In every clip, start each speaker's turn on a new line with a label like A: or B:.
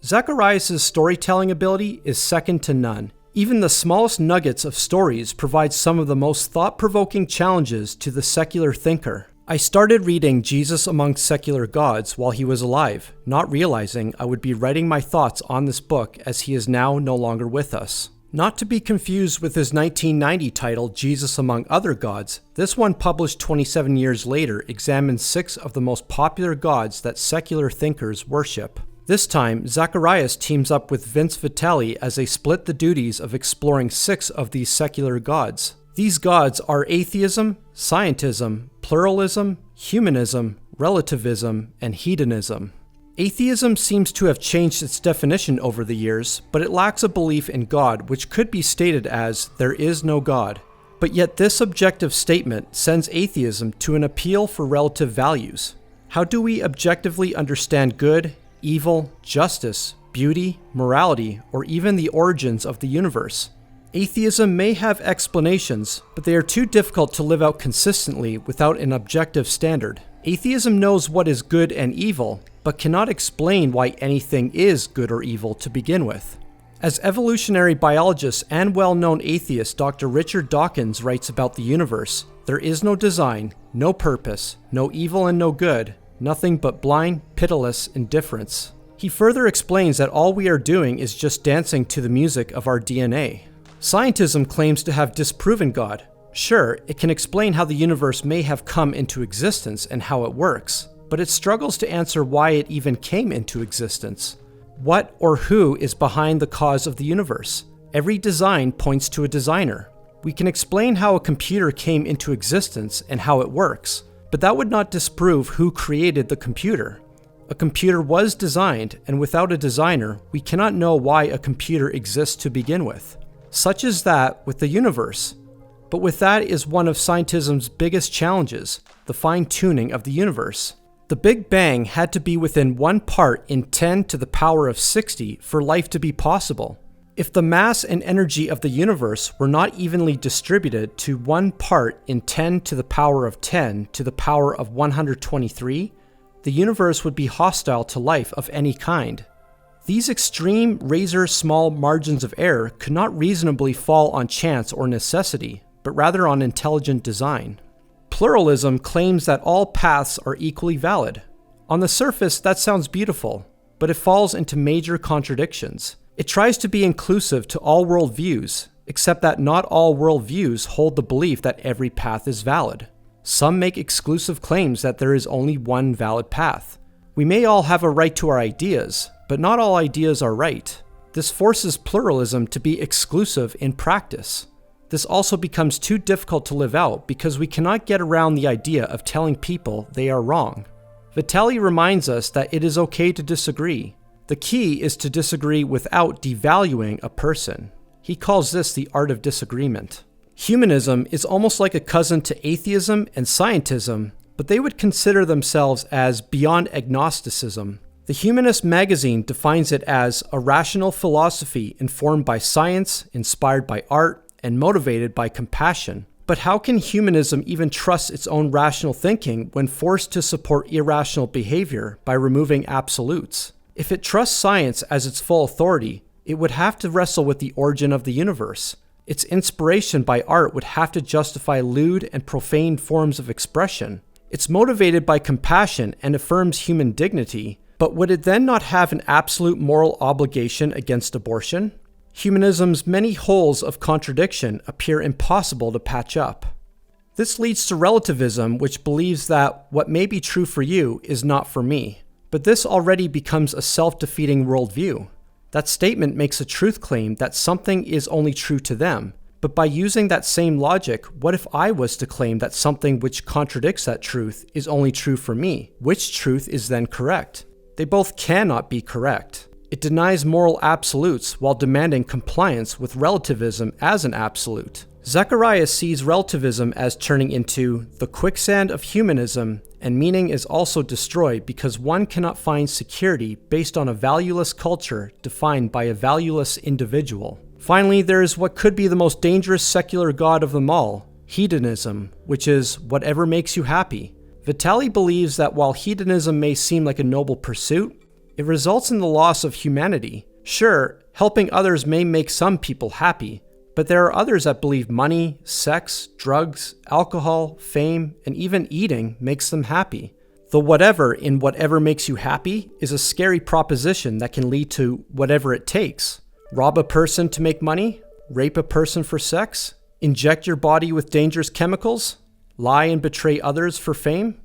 A: Zacharias' storytelling ability is second to none. Even the smallest nuggets of stories provide some of the most thought-provoking challenges to the secular thinker. I started reading Jesus Among Secular Gods while he was alive, not realizing I would be writing my thoughts on this book as he is now no longer with us. Not to be confused with his 1990 title, Jesus Among Other Gods, this one published 27 years later examines 6 of the most popular gods that secular thinkers worship. This time, Zacharias teams up with Vince Vitale as they split the duties of exploring 6 of these secular gods. These gods are atheism, scientism, pluralism, humanism, relativism, and hedonism. Atheism seems to have changed its definition over the years, but it lacks a belief in God, which could be stated as, there is no God. But yet this objective statement sends atheism to an appeal for relative values. How do we objectively understand good, evil, justice, beauty, morality, or even the origins of the universe? Atheism may have explanations, but they are too difficult to live out consistently without an objective standard. Atheism knows what is good and evil, but cannot explain why anything is good or evil to begin with. As evolutionary biologist and well-known atheist Dr. Richard Dawkins writes about the universe, there is no design, no purpose, no evil and no good, nothing but blind, pitiless indifference. He further explains that all we are doing is just dancing to the music of our DNA. Scientism claims to have disproven God. Sure, it can explain how the universe may have come into existence and how it works, but it struggles to answer why it even came into existence. What or who is behind the cause of the universe? Every design points to a designer. We can explain how a computer came into existence and how it works, but that would not disprove who created the computer. A computer was designed, and without a designer, we cannot know why a computer exists to begin with. Such is that with the universe. But with that is one of scientism's biggest challenges, the fine-tuning of the universe. The Big Bang had to be within 1 part in 10 to the power of 60 for life to be possible. If the mass and energy of the universe were not evenly distributed to 1 part in 10 to the power of 10 to the power of 123, the universe would be hostile to life of any kind. These extreme, razor-small margins of error could not reasonably fall on chance or necessity, but rather on intelligent design. Pluralism claims that all paths are equally valid. On the surface, that sounds beautiful, but it falls into major contradictions. It tries to be inclusive to all worldviews, except that not all worldviews hold the belief that every path is valid. Some make exclusive claims that there is only one valid path. We may all have a right to our ideas, but not all ideas are right. This forces pluralism to be exclusive in practice. This also becomes too difficult to live out because we cannot get around the idea of telling people they are wrong. Vitale reminds us that it is okay to disagree. The key is to disagree without devaluing a person. He calls this the art of disagreement. Humanism is almost like a cousin to atheism and scientism, but they would consider themselves as beyond agnosticism. The Humanist magazine defines it as a rational philosophy informed by science, inspired by art, and motivated by compassion. But how can humanism even trust its own rational thinking when forced to support irrational behavior by removing absolutes? If it trusts science as its full authority, it would have to wrestle with the origin of the universe. Its inspiration by art would have to justify lewd and profane forms of expression. It's motivated by compassion and affirms human dignity, but would it then not have an absolute moral obligation against abortion? Humanism's many holes of contradiction appear impossible to patch up. This leads to relativism, which believes that what may be true for you is not for me. But this already becomes a self-defeating worldview. That statement makes a truth claim that something is only true to them. But by using that same logic, what if I was to claim that something which contradicts that truth is only true for me? Which truth is then correct? They both cannot be correct. It denies moral absolutes while demanding compliance with relativism as an absolute. Zacharias sees relativism as turning into the quicksand of humanism, and meaning is also destroyed because one cannot find security based on a valueless culture defined by a valueless individual. Finally, there is what could be the most dangerous secular god of them all, hedonism, which is whatever makes you happy. Vitale believes that while hedonism may seem like a noble pursuit, It results in the loss of humanity. Sure, helping others may make some people happy, but there are others that believe money, sex, drugs, alcohol, fame, and even eating makes them happy. The whatever in whatever makes you happy is a scary proposition that can lead to whatever it takes. Rob a person to make money? Rape a person for sex? Inject your body with dangerous chemicals? Lie and betray others for fame?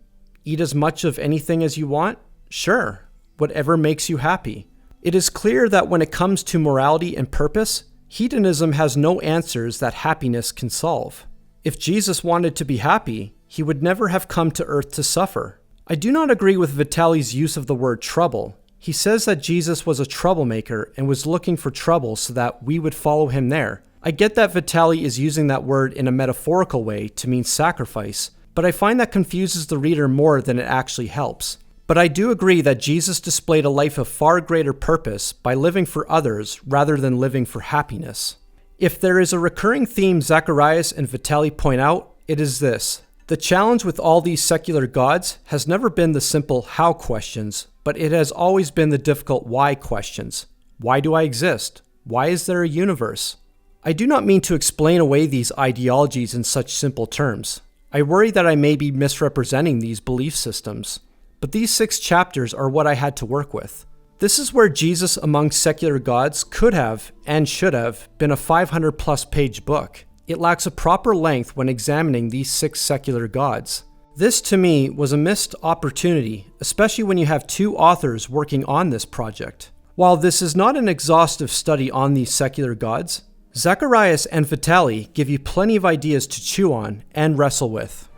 A: Eat as much of anything as you want? Sure, whatever makes you happy. It is clear that when it comes to morality and purpose, hedonism has no answers that happiness can solve. If Jesus wanted to be happy, he would never have come to earth to suffer. I do not agree with Vitaly's use of the word trouble. He says that Jesus was a troublemaker and was looking for trouble so that we would follow him there. I get that Vitaly is using that word in a metaphorical way to mean sacrifice, but I find that confuses the reader more than it actually helps. But I do agree that Jesus displayed a life of far greater purpose by living for others rather than living for happiness. If there is a recurring theme Zacharias and Vitaly point out, it is this. The challenge with all these secular gods has never been the simple how questions, but it has always been the difficult why questions. Why do I exist? Why is there a universe? I do not mean to explain away these ideologies in such simple terms. I worry that I may be misrepresenting these belief systems. But these 6 chapters are what I had to work with. This is where Jesus Among Secular Gods could have, and should have, been a 500-plus page book. It lacks a proper length when examining these 6 secular gods. This, to me, was a missed opportunity, especially when you have 2 authors working on this project. While this is not an exhaustive study on these secular gods, Zacharias and Vitaly give you plenty of ideas to chew on and wrestle with.